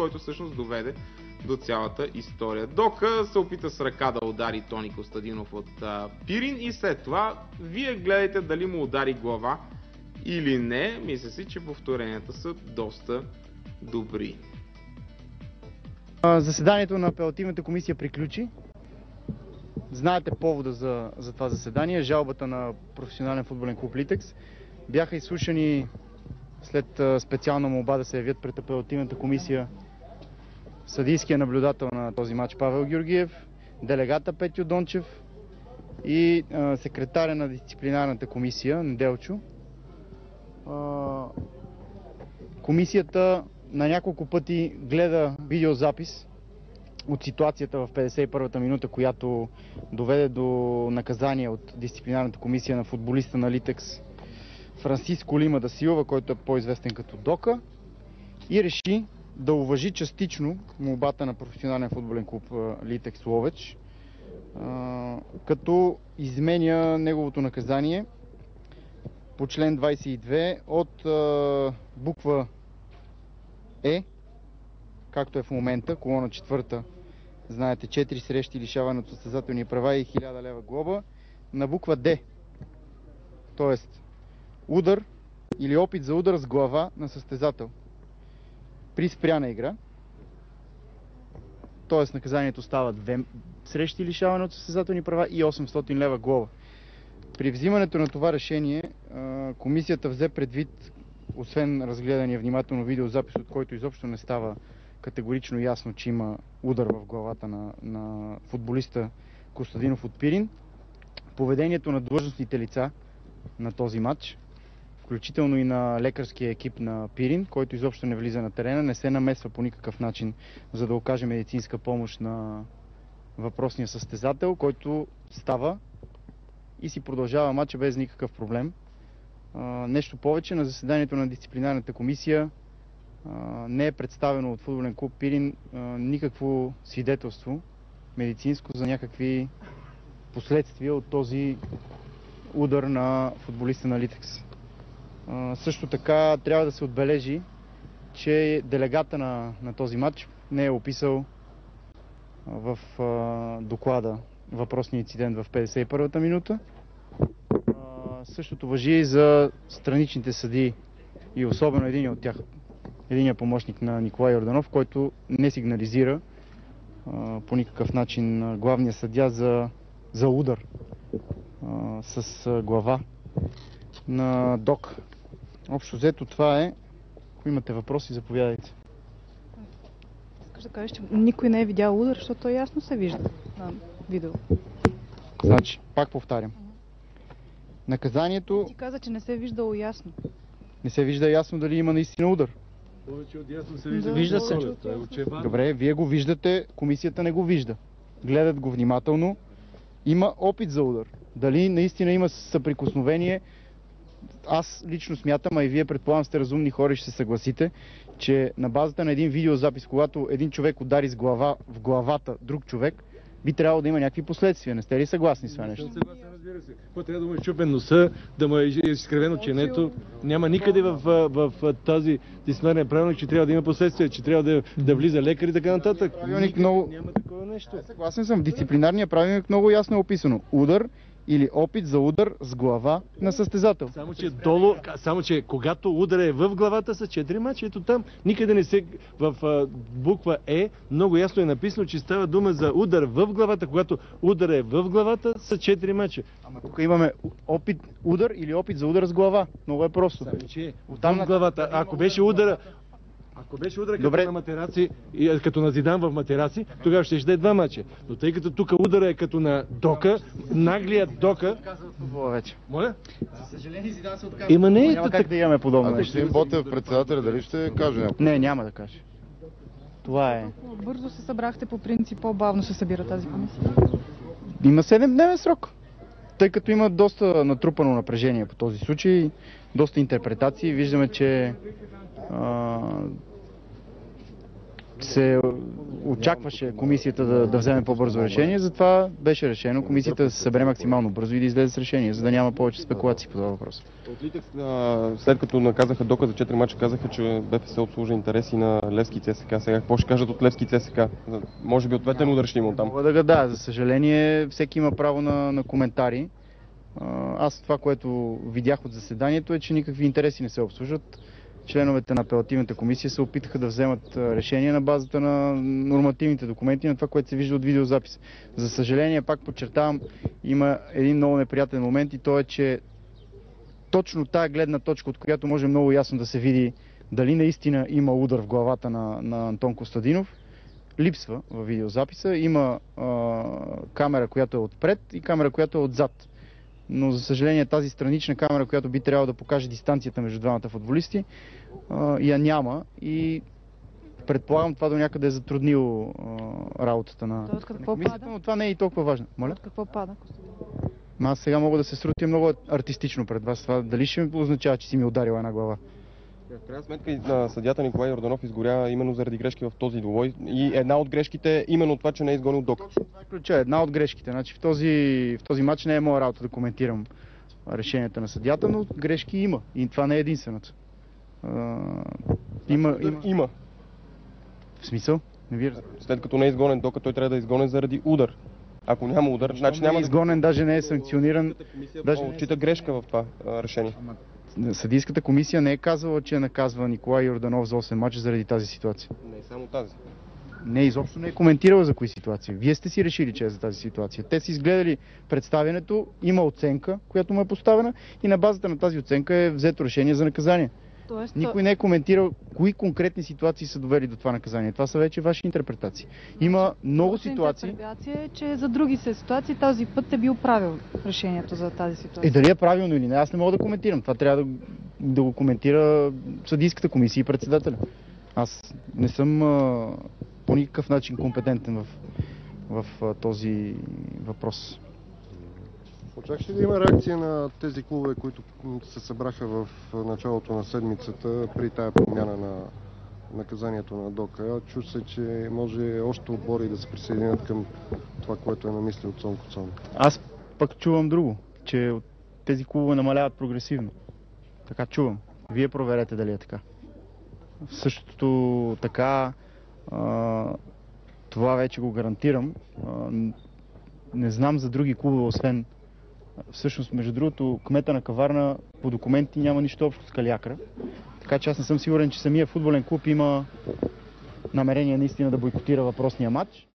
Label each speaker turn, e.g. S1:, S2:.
S1: който всъщност доведе до цялата история. Дока се опита с ръка да удари Тони Костадинов от Пирин и след това вие гледайте дали му удари глава или не. Мисля си, че повторенията са доста добри.
S2: Заседанието на апелативната комисия приключи. Знаете повода за това заседание, жалбата на професионален футболен клуб Литекс. Бяха изслушани след специална молба да се явят пред апелативната комисия съдийския наблюдател на този матч Павел Георгиев, делегата Петю Дончев и секретаря на дисциплинарната комисия Неделчо. Комисията на няколко пъти гледа видеозапис от ситуацията в 51-та минута, която доведе до наказание от дисциплинарната комисия на футболиста на Литекс Франсиско Лима да Силва, който е по-известен като Дока, и реши да уважи частично молбата на професионален футболен клуб Литекс Ловеч, като изменя неговото наказание по член 22 от буква Е, както е в момента, колона 4, знаете, 4 срещи лишаване от състезателни права и 1000 лева глоба, на буква Д, т.е. удар или опит за удар с глава на състезател при спряна игра, т.е. наказанието става 2 срещи лишаване от състезателни права и 800 лева глоба. При взимането на това решение комисията взе предвид, освен разгледания внимателно видеозапис, от който изобщо не става категорично ясно, че има удар в главата на футболиста Костадинов от Пирин, поведението на длъжностните лица на този матч, включително и на лекарския екип на Пирин, който изобщо не влиза на терена, не се намесва по никакъв начин, за да окаже медицинска помощ на въпросния състезател, който става и си продължава матча без никакъв проблем. Нещо повече, на заседанието на дисциплинарната комисия не е представено от футболен клуб Пирин никакво свидетелство медицинско за някакви последствия от този удар на футболиста на Литекс. Също така трябва да се отбележи, че делегата на този матч не е описал в доклада въпросния инцидент в 51-та минута. Същото важи и за страничните съдии и особено един от тях, единият помощник на Николай Йорданов, който не сигнализира по никакъв начин главния съдия за удар с глава на Док. Общо взето това е. Ако имате въпроси, заповядайте.
S3: Искаш да кажеш, че никой не е видял удар, защото той ясно се вижда на видео.
S2: Значи, пак повтарям. Наказанието...
S3: Ти каза, че не се е виждало ясно.
S2: Не се вижда ясно дали има наистина удар.
S4: Повече от ясно се вижда.
S2: Вижда се. Добре, вие го виждате, комисията не го вижда. Гледат го внимателно. Има опит за удар. Дали наистина има съприкосновение, аз лично смятам, а и вие предполагам сте разумни хора и ще се съгласите, че на базата на един видеозапис, когато един човек удари с глава в главата друг човек, би трябвало да има някакви последствия. Не сте ли съгласни с това нещо?
S4: Съм съгласен, разбира се. Какво трябва да му е щупен носа, да му е изкривено ченето? Няма никъде в тази дисциплинарния правилник, че трябва да има последствия, че трябва да влиза лекар и така нататък. Няма такова нещо.
S2: Съгласен съм. В дисциплинарния правилник много ясно е описано. Удар или опит за удар с глава на състезател.
S4: Само че когато удара е в главата са 4 мача, ето там никъде не се... В буква Е много ясно е написано, че става дума за удар в главата. Когато удар е в главата са 4 мача.
S2: Ама тук имаме удар или опит за удар с глава. Много е просто.
S4: Само че в главата. Ако беше удара като на Матераци, като на Зидан в Матераци, тогава ще даде 2 мача. Но тъй като тук удара е като на Дока, наглият Дока... Моля?
S2: За съжаление Зидан се отказва.
S4: Няма
S2: как да имаме подобно нещо.
S5: Господин Ботев, председателя, дали ще каже някой?
S2: Не, няма да каже. Това е.
S3: Бързо се събрахте по принцип, по-бавно се събира тази комисия.
S2: Има 7-дневен срок. Тъй като има доста натрупано напрежение по този случай, доста интерпретации, виждаме, че се очакваше комисията да вземе по-бързо решение, затова беше решено комисията да се събере максимално бързо и да излезе с решение, за да няма повече спекулации по това въпрос.
S6: От Литекс, след като наказаха Дока за 4 мача, казаха, че БФС обслужа интереси на Левски и ЦСКА. Сега какво ще кажат от Левски и ЦСКА? Може би ответен удар ще има оттам.
S2: Мога да да, за съжаление всеки има право на коментари. Аз това, което видях от заседанието е, че никакви интереси не се обслужват. Членовете на апелативната комисия се опитаха да вземат решение на базата на нормативните документи, на това, което се вижда от видеозапис. За съжаление, пак подчертавам, има един много неприятен момент и то е, че точно тая гледна точка, от която може много ясно да се види дали наистина има удар в главата на Антон Костадинов, липсва в видеозаписа. Има камера, която е отпред и камера, която е отзад. Но за съжаление тази странична камера, която би трябвало да покаже дистанцията между двамата футболисти, я няма и предполагам това до някъде е затруднило работата на комисията, но това не е и толкова важно. Моля?
S3: От какво пада?
S2: Аз сега мога да се срутя много артистично пред вас. Това дали ще ми означава, че си ми ударила една глава?
S6: В крайна сметка на съдията Николай Йорданов изгоря именно заради грешки в този двубой и една от грешките е именно това, че не е изгонил Дока.
S2: Това е ключа, една от грешките. Значи в този матч не е моя работа да коментирам решенията на съдията, но грешки има и това не е единственото.
S6: Има.
S2: В смисъл? Не ви разбира.
S6: След като не е изгонен Дока, той трябва да е изгонен заради удар. Ако няма удар, значи няма
S2: да е изгонен, даже не е санкциониран.
S6: Даже отчита грешка в това решение.
S2: Съдийската комисия не е казвала, че наказва Николай Йорданов за 8 мача заради тази ситуация.
S6: Не е само тази.
S2: Не, изобщо не е коментирала за кои ситуации. Вие сте си решили, че е за тази ситуация. Те са изгледали представянето, има оценка, която му е поставена и на базата на тази оценка е взето решение за наказание.
S3: Тоест,
S2: никой не е коментирал кои конкретни ситуации са довели до това наказание. Това са вече ваши интерпретации. Има много ситуации.
S3: Интерпретация е, че за други ситуации този път е бил правил решението за тази ситуация.
S2: Дали е правилно или не, аз не мога да коментирам. Това трябва да го коментира съдийската комисия и председателя. Аз не съм по никакъв начин компетентен в този въпрос.
S7: Очакваш ли да има реакция на тези клубове, които се събраха в началото на седмицата при тая промяна на наказанието на Дока? Чу се, че може още отбори да се присъединят към това, което е намислил Цонко Цон.
S2: Аз пък чувам друго, че тези клубове намаляват прогресивно. Така чувам. Вие проверете дали е така. Същото така, това вече го гарантирам. Не знам за други клубове, освен всъщност, между другото, кмета на Каварна по документи няма нищо общо с Калиакра. Така че аз не съм сигурен, че самия футболен клуб има намерение наистина да бойкотира въпросния матч.